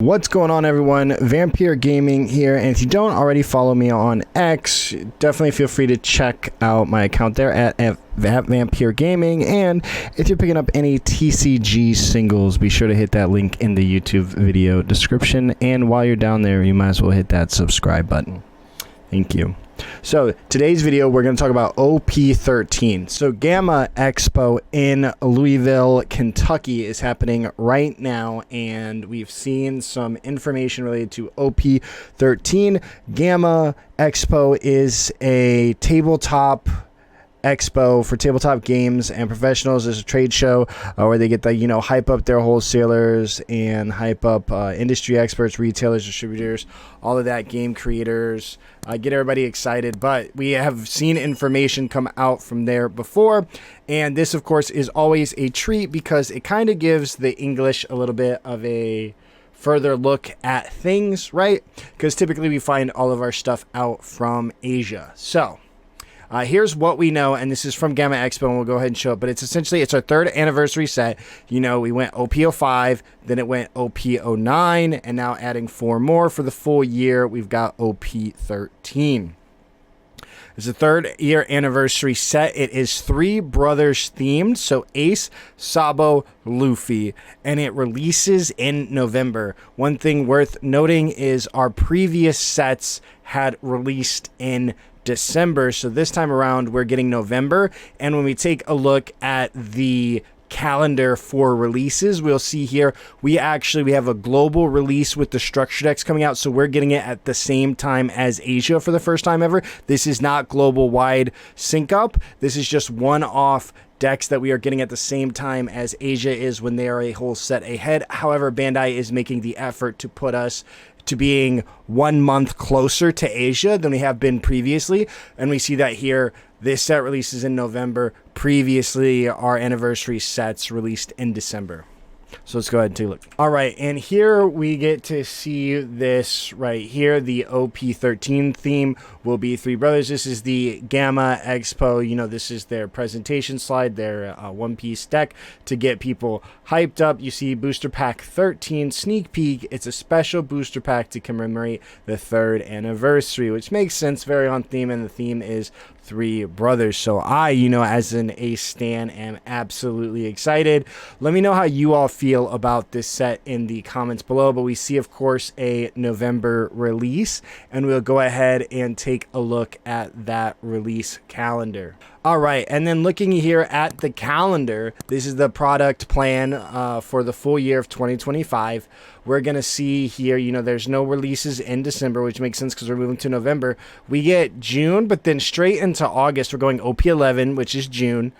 What's going on, everyone? Vampyr Gaming here, and if you don't already follow me on X, definitely feel free to check out my account there at Vampyr Gaming. And if you're picking up any TCG singles, be sure to hit that link in the YouTube video description. And while you're down there, you might as well hit that subscribe button. Thank you. So today's video, we're going to talk about OP13. So GAMA Expo in Louisville, Kentucky is happening right now, and we've seen some information related to OP13. GAMA Expo is a tabletop expo for tabletop games and professionals. There's a trade show where they get the, hype up their wholesalers and hype up industry experts, retailers, distributors, all of that, game creators, get everybody excited. But we have seen information come out from there before, and this of course is always a treat because it kind of gives the English a little bit of a further look at things, right? Because typically we find all of our stuff out from Asia. So here's what we know, and this is from GAMA Expo, and we'll go ahead and show it. But it's essentially, it's our third anniversary set. We went OP05, then it went OP09, and now adding 4 more for the full year, we've got OP13. It's the third year anniversary set. It is 3 brothers themed, so Ace, Sabo, Luffy, and it releases in November. One thing worth noting is our previous sets had released in December, so this time around we're getting November. And when we take a look at the calendar for releases, we'll see here we have a global release with the structure decks coming out, so we're getting it at the same time as Asia for the first time ever. This is not global wide sync up. This is just one-off decks that we are getting at the same time as Asia is when they are a whole set ahead. However, Bandai is making the effort to put us to being 1 month closer to Asia than we have been previously. And we see that here. This set releases in November. Previously, our anniversary sets released in December. So let's go ahead and take a look. All right, and here we get to see this right here. The OP13 theme will be 3 brothers. This is the GAMA Expo. This is their presentation slide, their one-piece deck to get people hyped up. You see Booster Pack 13 sneak peek. It's a special booster pack to commemorate the 3rd anniversary, which makes sense, very on theme, and the theme is 3 brothers. So I, as an Ace stan, am absolutely excited. Let me know how you all feel about this set in the comments below. But we see, of course, a November release, and we'll go ahead and take a look at that release calendar. All right, and then looking here at the calendar, this is the product plan for the full year of 2025. We're going to see here, there's no releases in December, which makes sense because we're moving to November. We get June, but then straight into August, we're going OP11, which is June.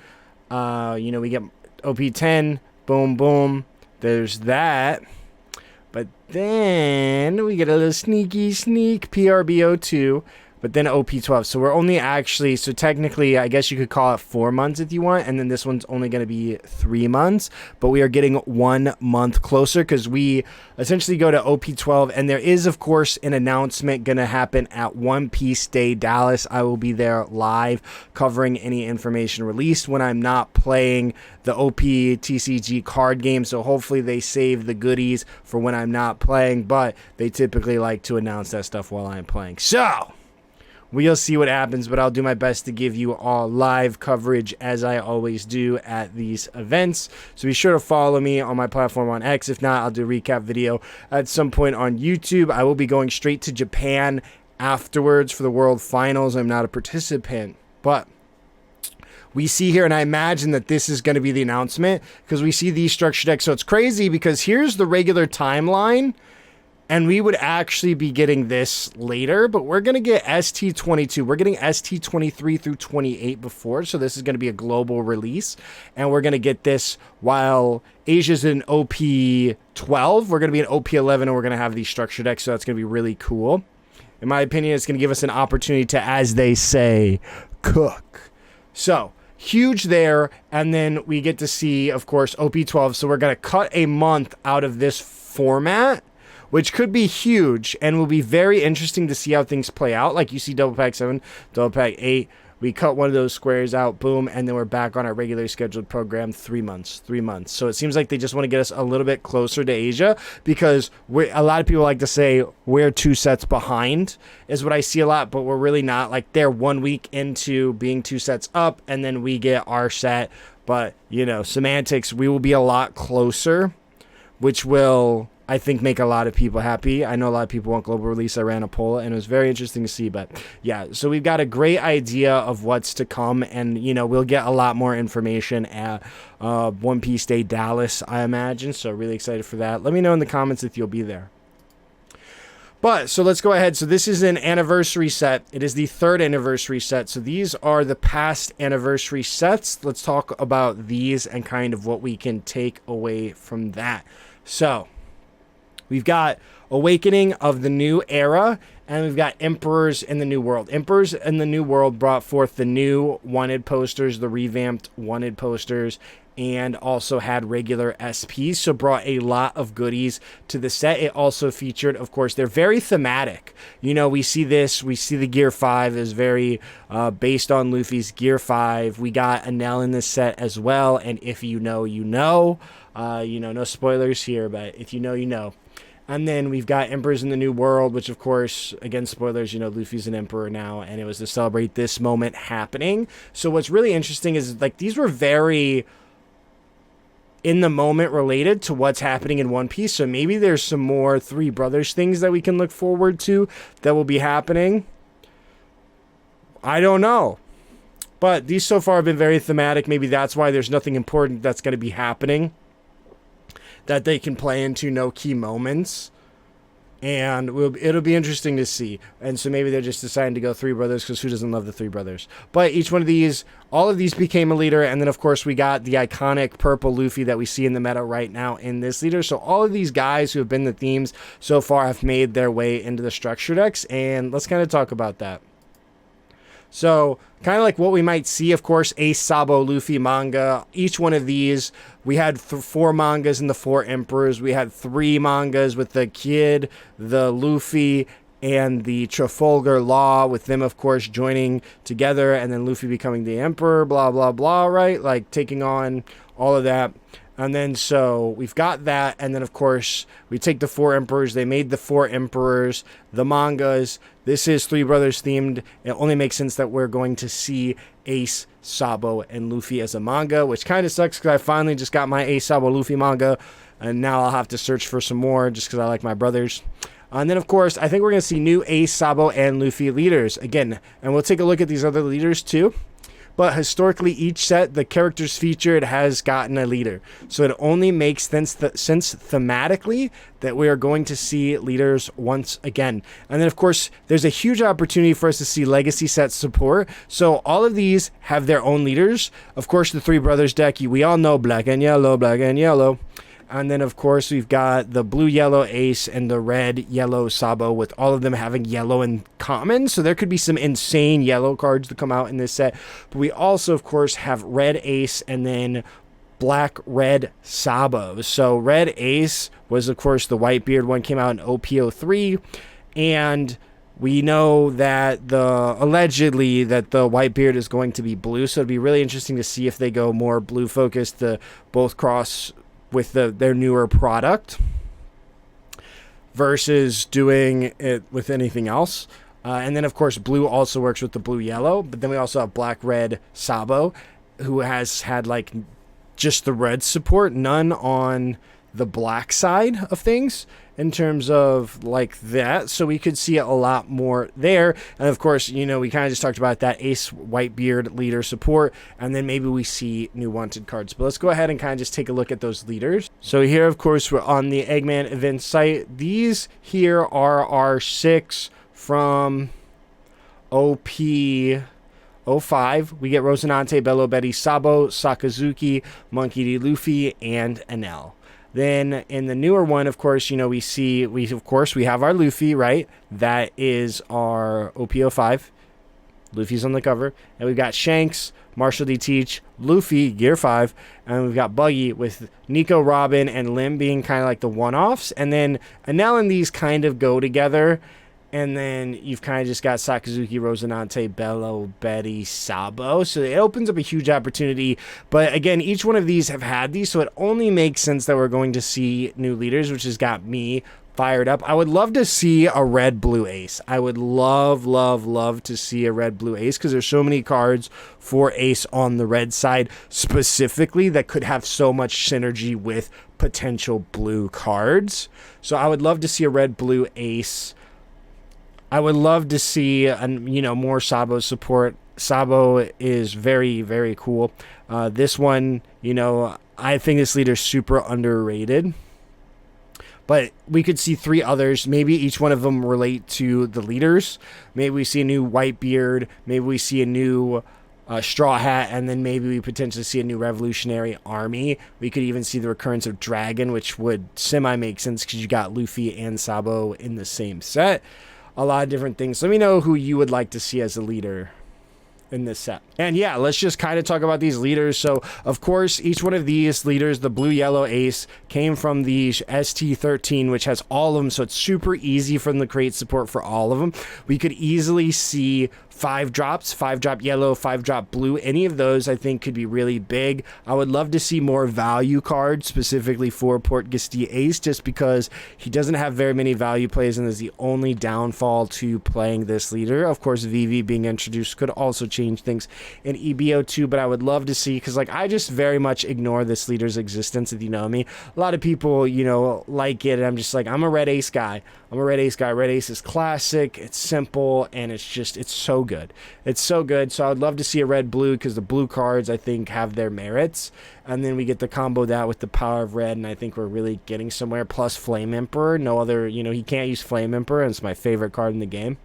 We get OP10, boom, boom. There's that. But then we get a little sneak PRBO2. But then OP12. So we're only actually, so technically, I guess you could call it 4 months if you want. And then this one's only going to be 3 months. But we are getting 1 month closer because we essentially go to OP12. And there is, of course, an announcement going to happen at One Piece Day Dallas. I will be there live covering any information released when I'm not playing the OPTCG card game. So hopefully they save the goodies for when I'm not playing. But they typically like to announce that stuff while I'm playing. So we'll see what happens, but I'll do my best to give you all live coverage as I always do at these events. So be sure to follow me on my platform on X. If not, I'll do a recap video at some point on YouTube. I will be going straight to Japan afterwards for the World Finals. I'm not a participant, but we see here, and I imagine that this is going to be the announcement because we see these structure decks. So it's crazy because here's the regular timeline, and we would actually be getting this later, but we're going to get ST22. We're getting ST23 through 28 before, so this is going to be a global release. And we're going to get this while Asia's in OP12. We're going to be in OP11, and we're going to have these structure decks, so that's going to be really cool. In my opinion, it's going to give us an opportunity to, as they say, cook. So huge there, and then we get to see, of course, OP12. So we're going to cut a month out of this format, which could be huge and will be very interesting to see how things play out. Like you see Double Pack 7, Double Pack 8, We cut one of those squares out, boom, and then we're back on our regularly scheduled program. 3 months. So it seems like they just want to get us a little bit closer to Asia, because a lot of people like to say we're 2 sets behind is what I see a lot, but we're really not. Like, they're 1 week into being 2 sets up, and then we get our set. But, you know, semantics, we will be a lot closer, which will, I think, make a lot of people happy. I know a lot of people want global release. I ran a poll, and it was very interesting to see. But yeah, so we've got a great idea of what's to come, and, you know, we'll get a lot more information at One Piece Day Dallas, I imagine. So really excited for that. Let me know in the comments if you'll be there. But, so let's go ahead. So this is an anniversary set. It is the 3rd anniversary set. So these are the past anniversary sets. Let's talk about these and kind of what we can take away from that. So we've got Awakening of the New Era, and we've got Emperors in the New World. Emperors in the New World brought forth the new wanted posters, the revamped wanted posters, and also had regular SPs, so brought a lot of goodies to the set. It also featured, of course, they're very thematic. You know, we see the Gear 5 is very based on Luffy's Gear 5. We got Enel in this set as well, and if you know, you know. You know, no spoilers here, but if you know, you know. And then we've got Emperors in the New World, which, of course, again, spoilers, you know, Luffy's an emperor now, and it was to celebrate this moment happening. So what's really interesting is, like, these were very in the moment related to what's happening in One Piece. So maybe there's some more Three Brothers things that we can look forward to that will be happening. I don't know. But these so far have been very thematic. Maybe that's why there's nothing important that's going to be happening that they can play into, no key moments. And it'll be interesting to see. And so maybe they're just deciding to go Three Brothers, because who doesn't love the Three Brothers? But each one of these, all of these became a leader. And then, of course, we got the iconic purple Luffy that we see in the meta right now in this leader. So all of these guys who have been the themes so far have made their way into the structure decks. And let's kind of talk about that. So, kind of like what we might see, of course, a Sabo Luffy manga. Each one of these, we had 4 mangas in the 4 Emperors. We had 3 mangas with the Kid, the Luffy, and the Trafalgar Law, with them, of course, joining together, and then Luffy becoming the Emperor, blah, blah, blah, right? Like, taking on all of that. And then, so, we've got that, and then, of course, we take the 4 Emperors. They made the 4 Emperors, the mangas. This is Three Brothers themed. It only makes sense that we're going to see Ace, Sabo, and Luffy as a manga, which kind of sucks, because I finally just got my Ace, Sabo, Luffy manga, and now I'll have to search for some more, just because I like my brothers. And then, of course, I think we're going to see new Ace, Sabo, and Luffy leaders, again, and we'll take a look at these other leaders, too. But historically, each set, the characters featured has gotten a leader. So it only makes sense thematically that we are going to see leaders once again. And then, of course, there's a huge opportunity for us to see legacy set support. So all of these have their own leaders. Of course, the Three Brothers deck, we all know black and yellow, black and yellow. And then, of course, we've got the blue-yellow Ace and the red-yellow Sabo, with all of them having yellow in common. So there could be some insane yellow cards to come out in this set. But we also, of course, have red Ace and then black-red Sabo. So red Ace was, of course, the Whitebeard one, came out in OP13. And we know that allegedly that the Whitebeard is going to be blue. So it'd be really interesting to see if they go more blue-focused to both cross with their newer product versus doing it with anything else. And then, of course, blue also works with the blue-yellow. But then we also have black-red Sabo, who has had, like, just the red support, none on the black side of things in terms of, like, that. So we could see a lot more there. And, of course, you know, we kind of just talked about that Ace Whitebeard leader support. And then maybe we see new wanted cards. But let's go ahead and kind of just take a look at those leaders. So here, of course, we're on the Eggman event site. These here are our 6 from OP05. We get Rosinante, Bello Betty, Sabo, Sakazuki, Monkey D. Luffy, and Enel. Then in the newer one, of course, you know, we have our Luffy, right? That is our OP05. Luffy's on the cover. And we've got Shanks, Marshall D. Teach, Luffy, Gear 5. And we've got Buggy with Nico, Robin, and Lim being kind of like the one-offs. And then Enel and these kind of go together. And then you've kind of just got Sakazuki, Rosinante, Bello, Betty, Sabo. So it opens up a huge opportunity. But again, each one of these have had these, so it only makes sense that we're going to see new leaders, which has got me fired up. I would love to see a red-blue ace. I would love to see a red-blue ace, because there's so many cards for ace on the red side specifically that could have so much synergy with potential blue cards. So I would love to see a red-blue ace. I would love to see, more Sabo support. Sabo is very, very cool. This one, I think this leader's super underrated. But we could see 3 others. Maybe each one of them relate to the leaders. Maybe we see a new Whitebeard. Maybe we see a new Straw Hat. And then maybe we potentially see a new Revolutionary Army. We could even see the recurrence of Dragon, which would semi-make sense because you got Luffy and Sabo in the same set. A lot of different things. Let me know who you would like to see as a leader in this set. And yeah, let's just kind of talk about these leaders. So of course, each one of these leaders, the blue yellow ace, came from the ST13, which has all of them. So it's super easy for them to create support for all of them. We could easily see 5 drops, 5-drop yellow, 5-drop blue. Any of those I think could be really big. I would love to see more value cards specifically for Portgasti Ace, just because he doesn't have very many value plays and is the only downfall to playing this leader. Of course, VV being introduced could also change things in EBO2, but I would love to see, because I just very much ignore this leader's existence, if you know me. A lot of people, like it, and I'm just like, I'm a red ace guy. Red ace is classic, it's simple, and it's so good. It's so good. So I'd love to see a red blue, because the blue cards I think have their merits, and then we get to combo that with the power of red, and I think we're really getting somewhere. Plus Flame Emperor, no other, he can't use Flame Emperor, and it's my favorite card in the game.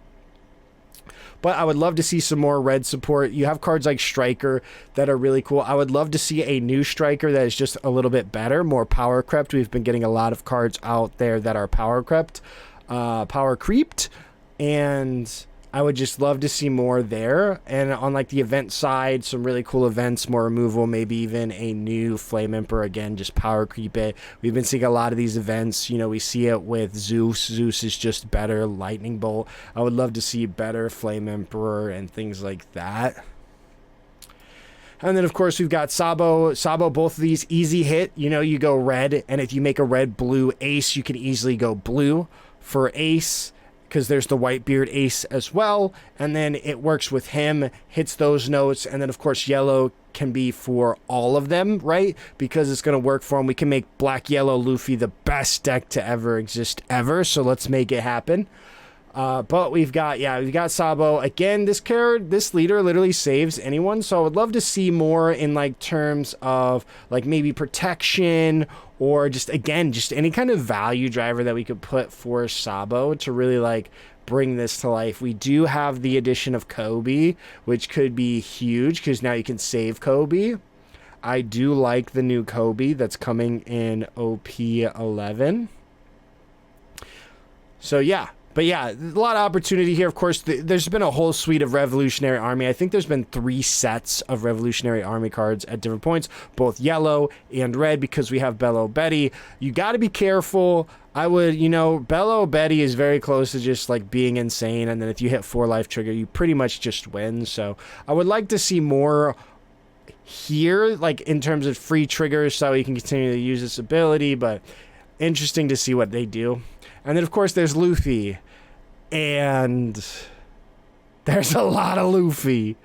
But I would love to see some more red support. You have cards like Striker that are really cool. I would love to see a new Striker that is just a little bit better, more power crept. We've been getting a lot of cards out there that are power crept, power creeped, and I would just love to see more there. And on the event side, some really cool events, more removal, maybe even a new Flame Emperor, again, just power creep it. We've been seeing a lot of these events. We see it with Zeus. Zeus is just better. Lightning Bolt. I would love to see better Flame Emperor and things like that. And then, of course, we've got Sabo. Sabo, both of these, easy hit. You go red, and if you make a red-blue ace, you can easily go blue for ace, because there's the Whitebeard ace as well, and then it works with him, hits those notes, and then of course yellow can be for all of them, right? Because it's going to work for him. We can make black yellow Luffy the best deck to ever exist ever, so let's make it happen. But we've got Sabo. Again, this leader literally saves anyone, so I would love to see more in terms of maybe protection, or just any kind of value driver that we could put for Sabo to really bring this to life. We do have the addition of Kobe, which could be huge, because now you can save Kobe. I do like the new Kobe that's coming in OP11. So yeah. But yeah, a lot of opportunity here. Of course, there's been a whole suite of Revolutionary Army. I think there's been 3 sets of Revolutionary Army cards at different points, both yellow and red, because we have Bello Betty. You got to be careful. I would, Bello Betty is very close to just being insane. And then if you hit 4 life trigger, you pretty much just win. So I would like to see more here, in terms of free triggers, so you can continue to use this ability. But interesting to see what they do. And then, of course, there's Luffy. And there's a lot of Luffy.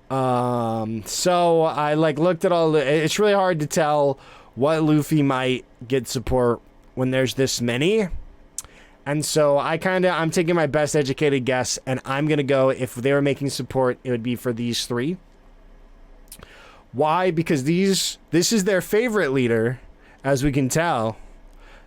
So I looked at all it's really hard to tell what Luffy might get support when there's this many. And so I'm taking my best educated guess, and I'm going to go, if they were making support, it would be for these 3. Why? Because this is their favorite leader, as we can tell.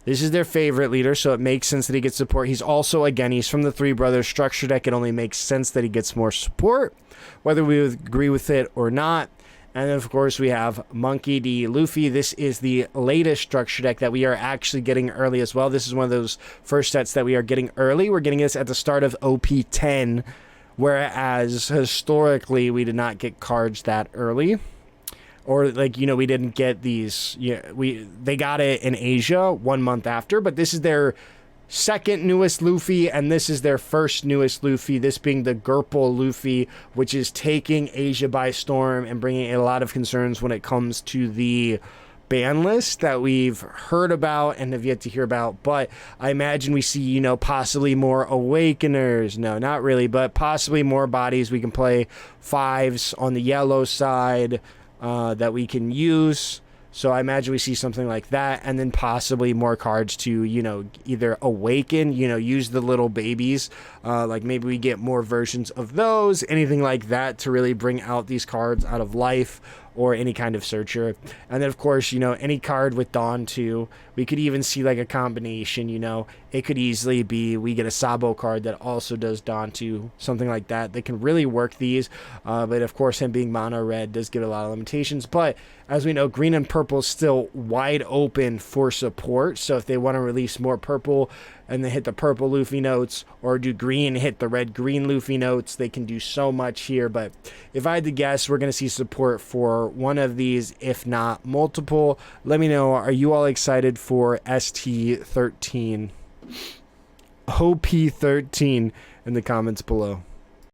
This is their favorite leader, so it makes sense that he gets support. He's also, again, he's from the Three Brothers structure deck. It only makes sense that he gets more support, whether we agree with it or not. And then, of course, we have Monkey D. Luffy. This is the latest structure deck that we are actually getting early as well. This is one of those first sets that we are getting early. We're getting this at the start of OP10, whereas historically we did not get cards that early. Or we didn't get these. They got it in Asia 1 month after, but this is their second newest Luffy, and this is their first newest Luffy, this being the Gurple Luffy, which is taking Asia by storm and bringing a lot of concerns when it comes to the ban list that we've heard about and have yet to hear about. But I imagine we see, you know, possibly more Awakeners. No, not really, but possibly more bodies. We can play 5s on the yellow side that we can use. So I imagine we see something like that, and then possibly more cards to, you know, either awaken, you know, use the little babies, like maybe we get more versions of those, anything like that to really bring out these cards out of life, or any kind of searcher. And then of course, you know, any card with Dawn too. We could even see like a combination, you know, it could easily be we get a Sabo card that also does Dawn too, something like that. They can really work these, but of course him being mono red does give a lot of limitations. But as we know, green and purple is still wide open for support. So if they want to release more purple and they hit the purple Luffy notes, or do green, hit the red green Luffy notes, they can do so much here. But if I had to guess, we're going to see support for one of these, if not multiple. Let me know, are you all excited for ST13? OP13 in the comments below.